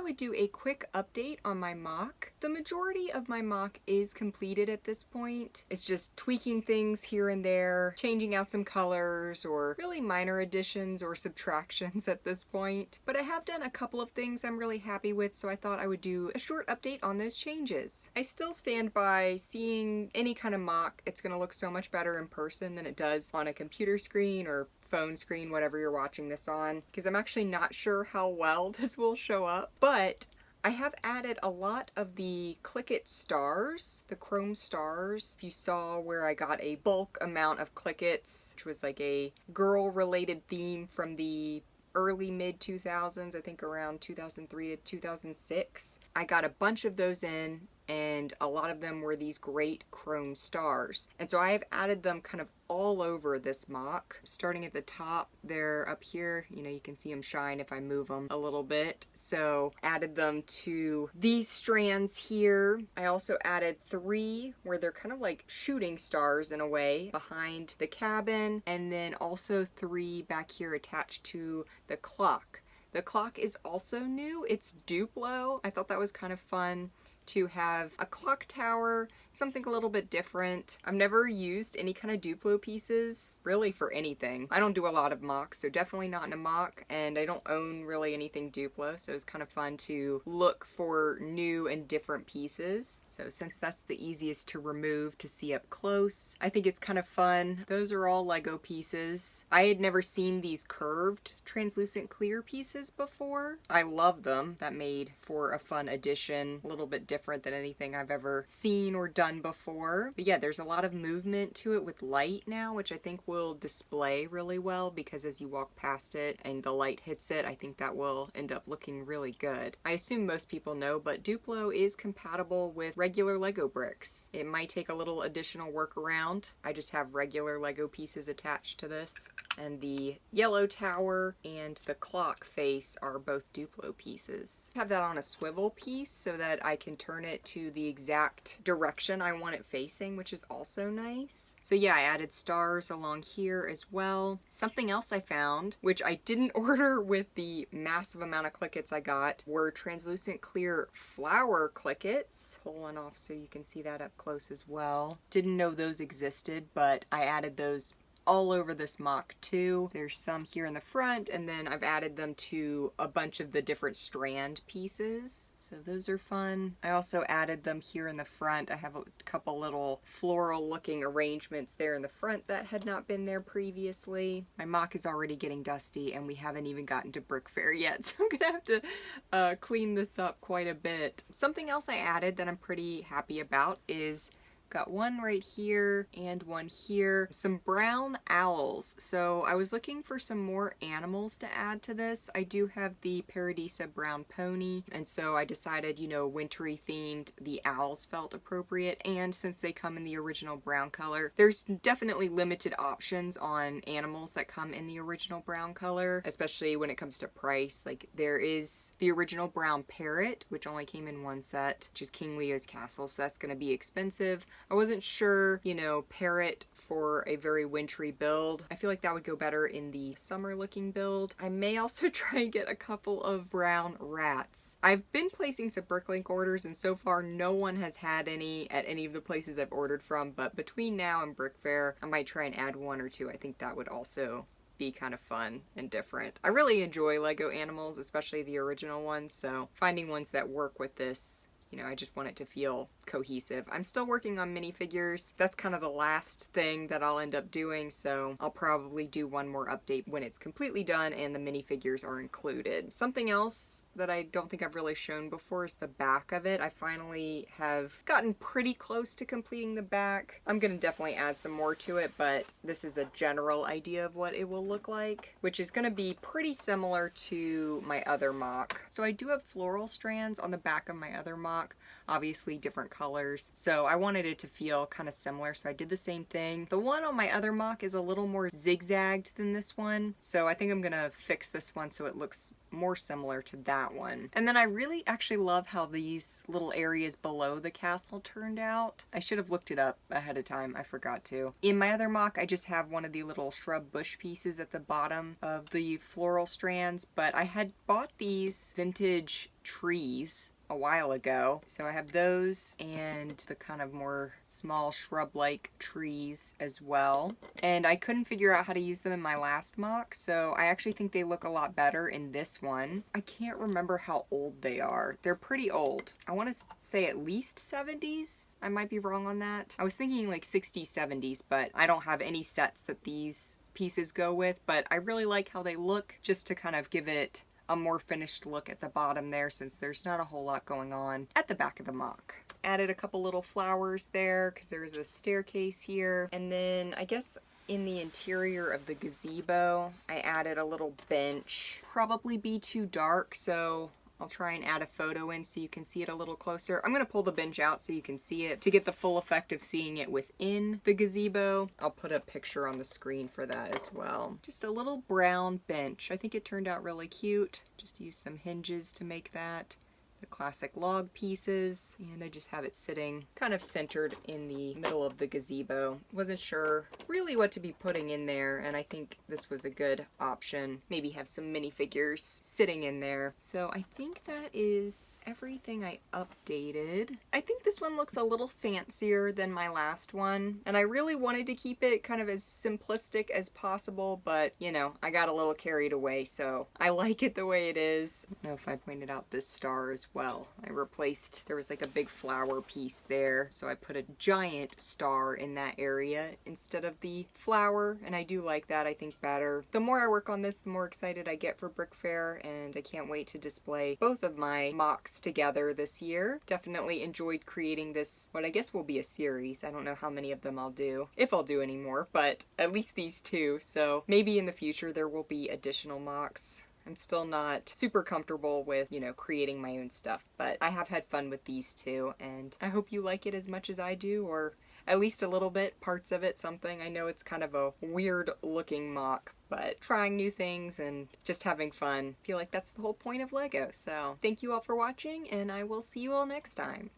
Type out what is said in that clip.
would do a quick update on my MOC. The majority of my MOC is completed at this point. It's just tweaking things here and there, changing out some colors, or really minor additions or subtractions at this point. But I have done a couple of things I'm really happy with, so I thought I would do a short update on those changes. I still stand by seeing any kind of MOC. It's going to look so much better in person than it does on a computer screen or phone screen, whatever you're watching this on, because I'm actually not sure how well this will show up, but I have added a lot of the clicket stars, the chrome stars. If you saw where I got a bulk amount of clickets, which was like a girl related theme from the early mid 2000s, I think around 2003 to 2006. I got a bunch of those in, and a lot of them were these great chrome stars. And so I have added them kind of all over this MOC. Starting at the top there up here, you know, you can see them shine if I move them a little bit. So added them to these strands here. I also added 3 where they're kind of like shooting stars in a way behind the cabin, and then also 3 back here attached to the clock. The clock is also new. It's Duplo. I thought that was kind of fun to have a clock tower, something a little bit different. I've never used any kind of Duplo pieces really for anything. I don't do a lot of MOCs, so definitely not in a MOC, and I don't own really anything Duplo, so it's kind of fun to look for new and different pieces. So since that's the easiest to remove to see up close, I think it's kind of fun. Those are all Lego pieces. I had never seen these curved translucent clear pieces before. I love them. That made for a fun addition, a little bit different than anything I've ever seen or done before. But yeah, there's a lot of movement to it with light now, which I think will display really well, because as you walk past it and the light hits it, I think that will end up looking really good. I assume most people know, but Duplo is compatible with regular Lego bricks. It might take a little additional workaround. I just have regular Lego pieces attached to this, and the yellow tower and the clock face are both Duplo pieces. I have that on a swivel piece so that I can turn it to the exact direction I want it facing, which is also nice. So yeah, I added stars along here as well. Something else I found, which I didn't order with the massive amount of clickets I got, were translucent clear flower clickets. Pull one off so you can see that up close as well. Didn't know those existed, but I added those all over this MOC too. There's some here in the front, and then I've added them to a bunch of the different strand pieces. So those are fun. I also added them here in the front. I have a couple little floral looking arrangements there in the front that had not been there previously. My MOC is already getting dusty, and we haven't even gotten to Brick Fair yet, so I'm gonna have to clean this up quite a bit. Something else I added that I'm pretty happy about is got one right here and one here. Some brown owls. So I was looking for some more animals to add to this. I do have the Paradisa brown pony, and so I decided, you know, wintry themed, the owls felt appropriate, and since they come in the original brown color, there's definitely limited options on animals that come in the original brown color, especially when it comes to price. Like, there is the original brown parrot, which only came in one set, which is King Leo's castle, so that's going to be expensive. I wasn't sure, you know, parrot for a very wintry build. I feel like that would go better in the summer looking build. I may also try and get a couple of brown rats. I've been placing some BrickLink orders, and so far no one has had any at any of the places I've ordered from, but between now and Brick Fair, I might try and add 1 or 2. I think that would also be kind of fun and different. I really enjoy Lego animals, especially the original ones, so finding ones that work with this, you know, I just want it to feel cohesive. I'm still working on minifigures. That's kind of the last thing that I'll end up doing, so I'll probably do one more update when it's completely done and the minifigures are included. Something else that I don't think I've really shown before is the back of it. I finally have gotten pretty close to completing the back. I'm gonna definitely add some more to it, but this is a general idea of what it will look like, which is gonna be pretty similar to my other MOC. So I do have floral strands on the back of my other MOC. MOC. Obviously different colors, so I wanted it to feel kind of similar, so I did the same thing. The one on my other MOC is a little more zigzagged than this one, so I think I'm gonna fix this one so it looks more similar to that one. And then I really actually love how these little areas below the castle turned out. I should have looked it up ahead of time, I forgot to. In my other MOC, I just have one of the little shrub bush pieces at the bottom of the floral strands, but I had bought these vintage trees a while ago. So I have those and the kind of more small shrub-like trees as well. And I couldn't figure out how to use them in my last MOC, so I actually think they look a lot better in this one. I can't remember how old they are. They're pretty old. I want to say at least 70s. I might be wrong on that. I was thinking like 60s, 70s, but I don't have any sets that these pieces go with, but I really like how they look, just to kind of give it a more finished look at the bottom there, since there's not a whole lot going on at the back of the MOC. Added a couple little flowers there because there's a staircase here. And then I guess in the interior of the gazebo, I added a little bench. Probably be too dark, so I'll try and add a photo in so you can see it a little closer. I'm going to pull the bench out so you can see it to get the full effect of seeing it within the gazebo. I'll put a picture on the screen for that as well. Just a little brown bench. I think it turned out really cute. Just use some hinges to make that. The classic log pieces, and I just have it sitting kind of centered in the middle of the gazebo. Wasn't sure really what to be putting in there, and I think this was a good option. Maybe have some minifigures sitting in there. So I think that is everything I updated. I think this one looks a little fancier than my last one, and I really wanted to keep it kind of as simplistic as possible, but you know, I got a little carried away, so I like it the way it is. I don't know if I pointed out this star as well. I replaced, there was like a big flower piece there, so I put a giant star in that area instead of the flower, and I do like that, I think, better. The more I work on this, the more excited I get for Brick Fair, and I can't wait to display both of my MOCs together this year. Definitely enjoyed creating this, what I guess will be a series. I don't know how many of them I'll do, if I'll do any more, but at least these two, so maybe in the future there will be additional MOCs. I'm still not super comfortable with, you know, creating my own stuff, but I have had fun with these two, and I hope you like it as much as I do, or at least a little bit, parts of it, something. I know it's kind of a weird looking MOC, but trying new things and just having fun. I feel like that's the whole point of Lego. So thank you all for watching, and I will see you all next time.